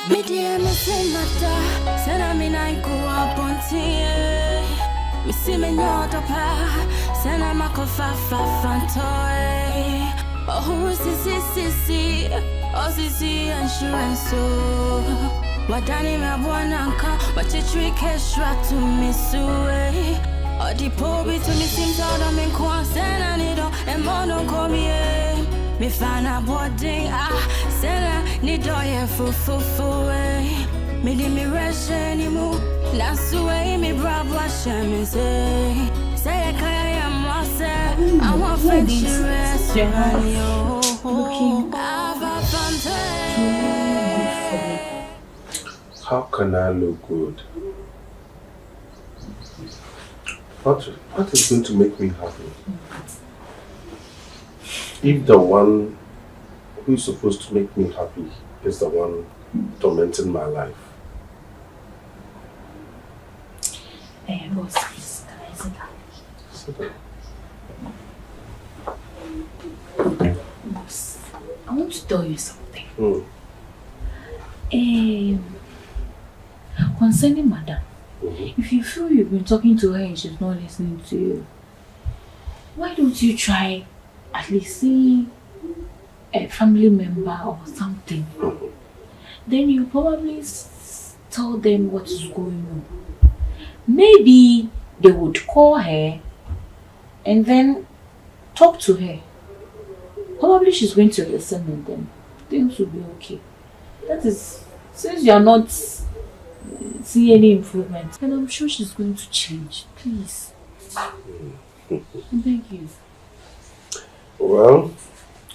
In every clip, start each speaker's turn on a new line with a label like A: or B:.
A: Media missing mata, send I mean I go up on tea. Missy me nyota pa, send I mako fa fantoy. Oh who si, oh si insurance so. Wadani me abwananka, wachichwi keshwa to me suwe. Oh the pobi to me seems out of me kwa, send I need and mono come here. Me fana boarding sena ni doye fu me di me rush anymore na suwe me bravo shame say kaya ya mose I want friendship rest yo ava fante.
B: How can I look good? What is going to make me happy? If the one who is supposed to make me happy is the one tormenting my life.
C: Boss, please, can I sit down?
B: Sit down.
C: Boss, I want to tell you something. Concerning Madam, if you feel you've been talking to her and she's not listening to you, why don't you try at least see a family member or something? Then you probably tell them what is going on. Maybe they would call her and then talk to her. Probably she's going to listen and then things will be okay. That is, since you are not seeing any improvement, then I'm sure she's going to change. Please. Thank you.
B: Well,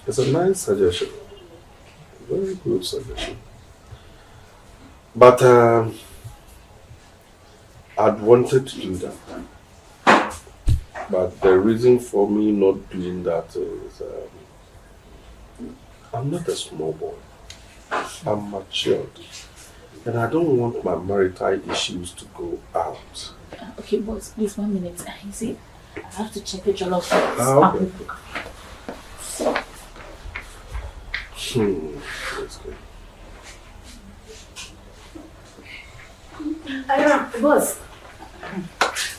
B: it's a nice suggestion. Very good suggestion. But I'd wanted to do that. But the reason for me not doing that is I'm not a small boy. I'm matured. And I don't want my marital issues to go out.
C: Okay, boss, please, 1 minute. You see, I have to check the jollof.
B: Okay. That's good.
C: Boss.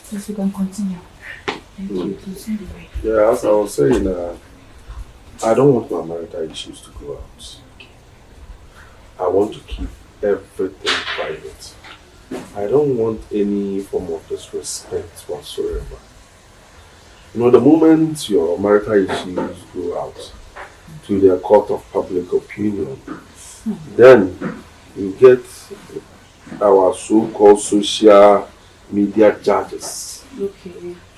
C: Please, you can continue. Thank you. Please,
B: Yeah, as I was saying, I don't want my marital issues to go out. I want to keep everything private. I don't want any form of disrespect whatsoever. You know, the moment your marital issues go out to the court of public opinion, then you get our so-called social media judges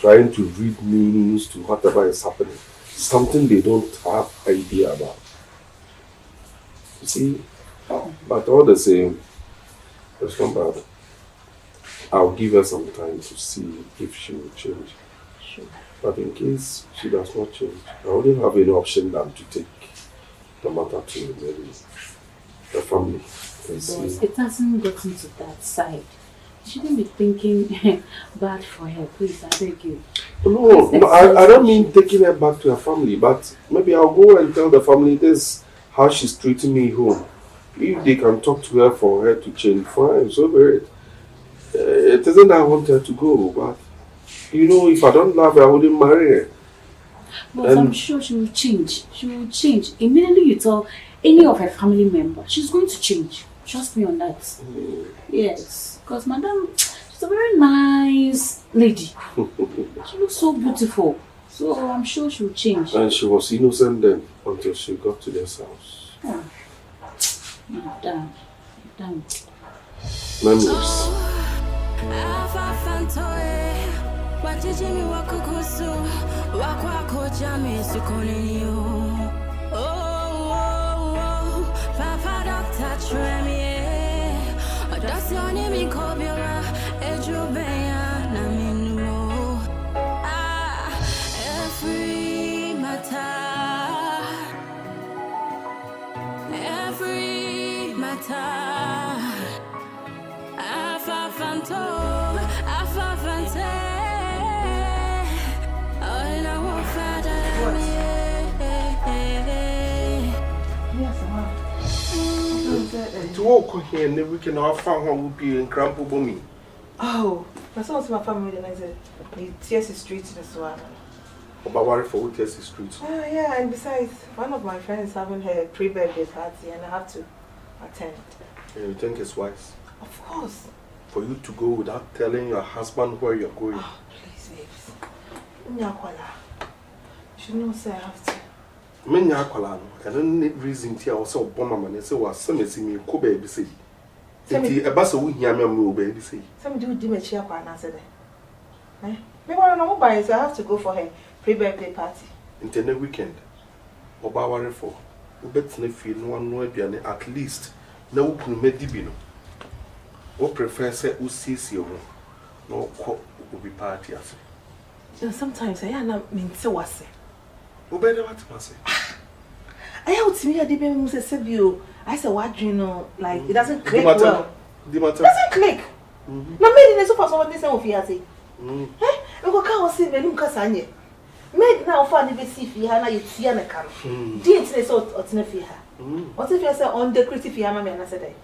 B: trying to read meanings to whatever is happening, something they don't have idea about. You see, but all the same, it's not bad. I'll give her some time to see if she will change.
C: Sure.
B: But in case she does not change, I wouldn't have any option than to take the matter to maybe the family.
C: Boss, it hasn't gotten to that side. You shouldn't be thinking bad for her, please, I beg you.
B: No, I don't mean taking her back to her family, but maybe I'll go and tell the family this, how she's treating me home. If they can talk to her for her to change, fine, so be it. It isn't that I want her to go, but you know, if I don't love her, I wouldn't marry her.
C: But I'm sure she will change. She will change. Immediately you tell any of her family members, she's going to change. Trust me on that. Yes. Because Madam, she's a very nice lady. She looks so beautiful. So I'm sure she will change.
B: And she was innocent then until she got to this house.
C: Oh. Madam.
B: Memories.
A: Papa doctor that's your name in Kobiora, Ejubeya, Naminu. Every matter. Afa Fante. Oh, no, Father.
C: Yes,
B: To walk here and then we can have fun what would be in Crampo Bomi.
D: Oh, my son's my family and I said, TS Street in the Swan.
B: About worry for TS Street.
D: Oh, yeah, and besides, one of my friends having her pre-birthday party and I have to attend.
B: And you think it's wise?
D: Of course.
B: For you to go without telling your husband where you're going.
D: Oh, please, babes. You should know, sir, I have to.
B: Men Yakwalano, and then reason to also bomberman and say, was some me, co baby say. A bus of Yammy baby say.
D: Some do Dimitri and answer there. Me want to know by so I have to go for her pre-birthday party.
B: Into the weekend. Or by worry for. We bet no feel one no at least. No can make dibino. Or prefer say who sees you. No cook will be party as.
D: Sometimes I am mean so was it.
B: Who better what I say?
D: I out to me, I didn't say Sebio. I said, what you know, like it doesn't click well.
B: It doesn't
D: click. Now, made in a super someone this of Fiati. Eh? And go can't see the Lucas Anye. Made now for the Bessifia, you see an account. Didn't say so, or Tinefia. What if you say on the Critifia, mamma, and I said,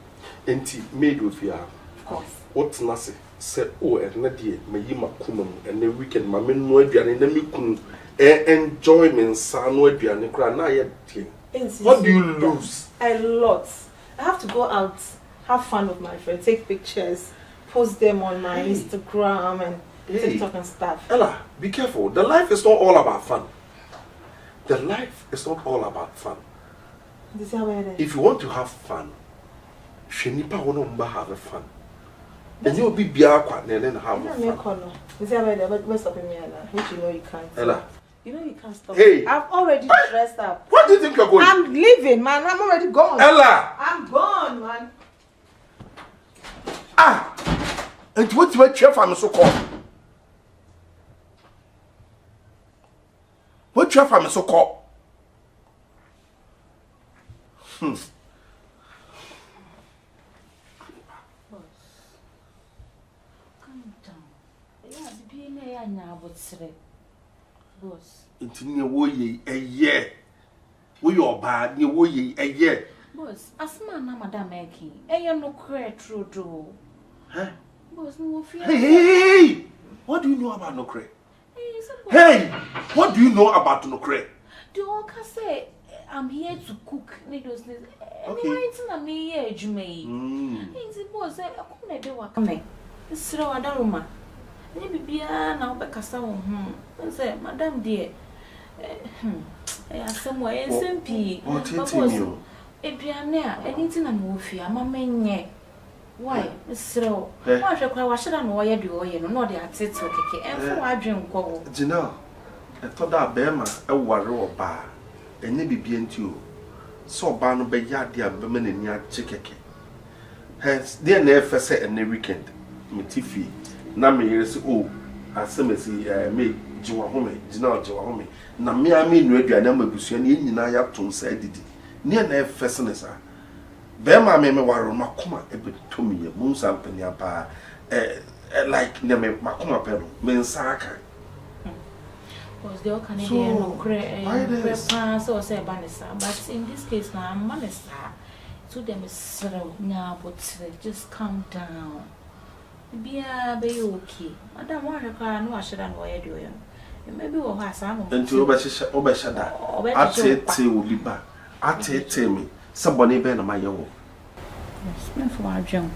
B: Auntie made with you.
D: Of course.
B: What's Nassy? Said, oh, and Nadia, Mayima Kumum, and the weekend, my men know it, and then you couldn't enjoyment, son, no, and cry now yet. What do you lose?
D: A lot. I have to go out, have fun with my friends, take pictures, post them on my Instagram and TikTok and stuff.
B: Ella, be careful. The life is not all about fun. The life is not all about fun. If you want to have fun, Shenipa won't have fun. And you'll be biakwa and then have fun.
D: Is that where they're stopping me, Ella? Which you know you can't.
B: Ella.
D: You know you can't stop.
B: Hey,
D: I've already dressed up.
B: What do you think you're going?
D: I'm leaving, man. I'm already gone.
B: Ella!
D: I'm gone, man.
B: Ah! And what's my chef I'm so called? What chef I'm so called?
C: Calm down. Yeah, the PNA now would say. Boss.
B: Into near woye a year. We are bad near woye a year.
C: Boss, as man, Madame Eki, and you're no credit true do.
B: Huh?
C: Boss, no fear.
B: Hey! What do you know about no credit? Hey! What do you know about no credit?
C: Do all can say I'm here to cook needles.
B: Okay.
C: I'm here, Jumay. Easy boss, I couldn't do what come. It's so a daruma. Maybe now back a sound. I say, Madame dear. Somewhere in St.
B: What is it?
C: If you are near anything I'm with you, I'm a man. Why, so? Why should I wash it on why you do, you know, the artist will kick it, and for I drink go.
B: Gynel, I thought that Bema a warrior bar, and maybe being you. So Barno be yardia women in your chicken. Hence, dear never say any weekend, Mitifi. Nami is oh, as some as me, Jiwahome, Gynel Jiwahome. Nami, no, you are never bushing in Naya to say, did near never fessness. Bema me waro makuma ebe to me moon something pa like name makuma pedal mensaka.
C: Was the Canadian no crepa so say banisa, but in this case now I'm manisa. To them is so now but just calm down. Be okay. Madam want to cry no I shouldn't why do you. Maybe we'll have some
B: until Obashada. I say will be back. I tell me. Somebody better my young.
C: Yes, for our junk.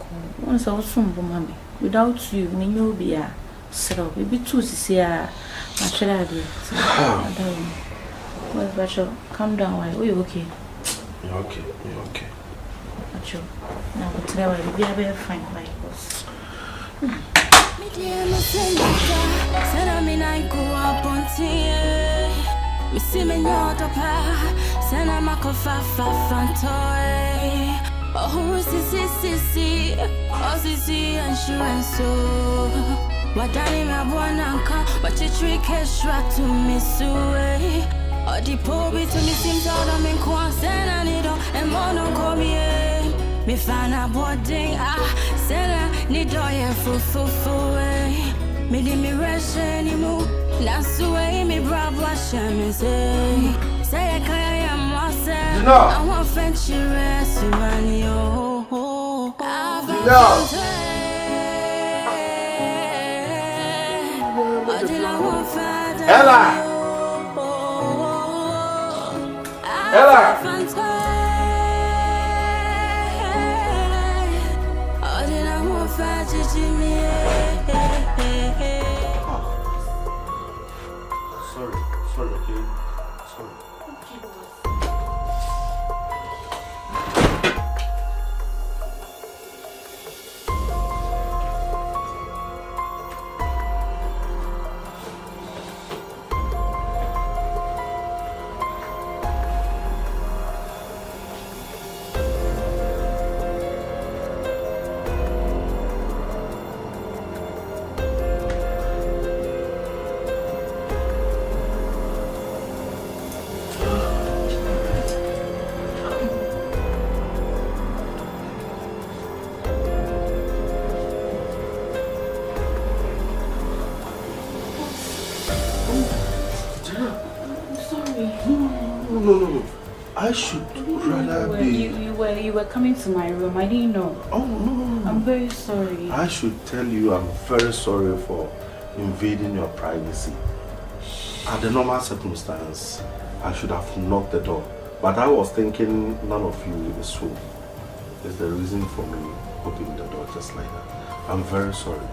C: Once I was some mammy. Without you, me you'll be a so we be too see a tragedy. Well, Bachelor, calm down. Why? Are you okay?
B: You're okay. You're okay.
C: Bachelor, now but today I'll be a very fine like us.
A: Me see me nyota pa, sena makofa fa fantoy. Oh si, insurance so. Wadani me abwananka, but you trick extra to me suwe. Odi pobi to me seems out of me kwa sena nido and mono komi me fana boarding sena nido ye fu. Me di me rush anymore. That's the way me bravo shame say. Say I am myself.
B: Gynel!
A: I want French restaurant, yo.
B: Gynel! Ella! Ella! Sorry, okay? Sorry. No. I should rather be...
C: You were coming to my room. I didn't know.
B: Oh, no.
C: I'm very sorry.
B: I should tell you I'm very sorry for invading your privacy. At the normal circumstance, I should have knocked the door. But I was thinking none of you is home. Is the reason for me opening the door just like that. I'm very sorry.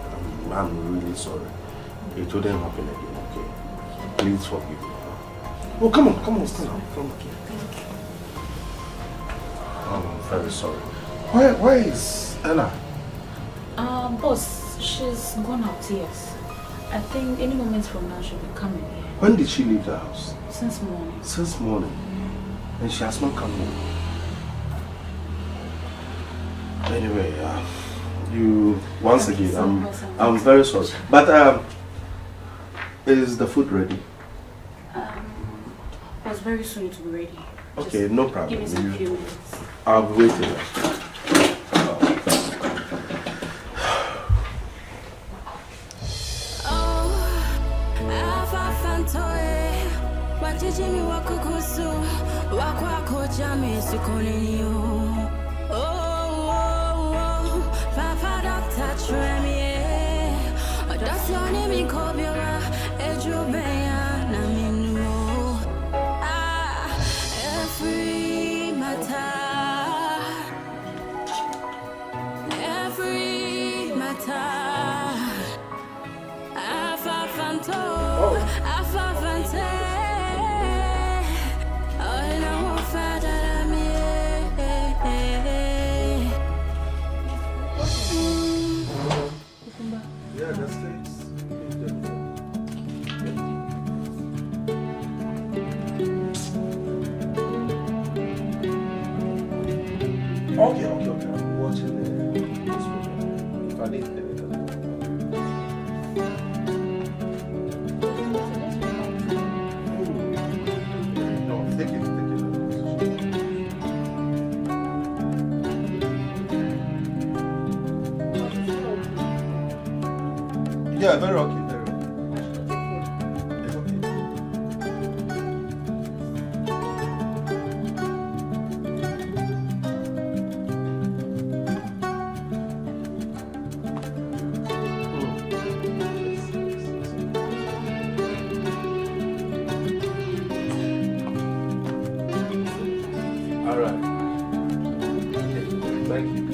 B: I'm really sorry. It wouldn't happen again, okay? Please forgive me. Oh, come on, stand up. Come on. I'm very sorry. Where is Ella?
C: Boss, she's gone out, yes. I think any moment from now she'll be coming here.
B: When did she leave the house?
C: Since morning.
B: Since morning. And she has not come home. Anyway, once again, I'm very sorry. But is the food ready?
C: It's very soon to be ready.
B: Okay,
C: Just
B: no problem.
C: Give me some few minutes.
B: I'll be waiting. Okay. I'm watching this program. If I need anything. No, take it. Yeah, very okay. It's okay. All right. Okay. Thank you.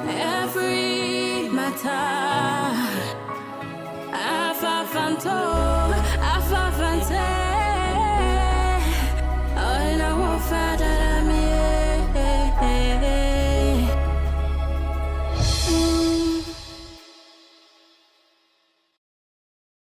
A: Every matter, I found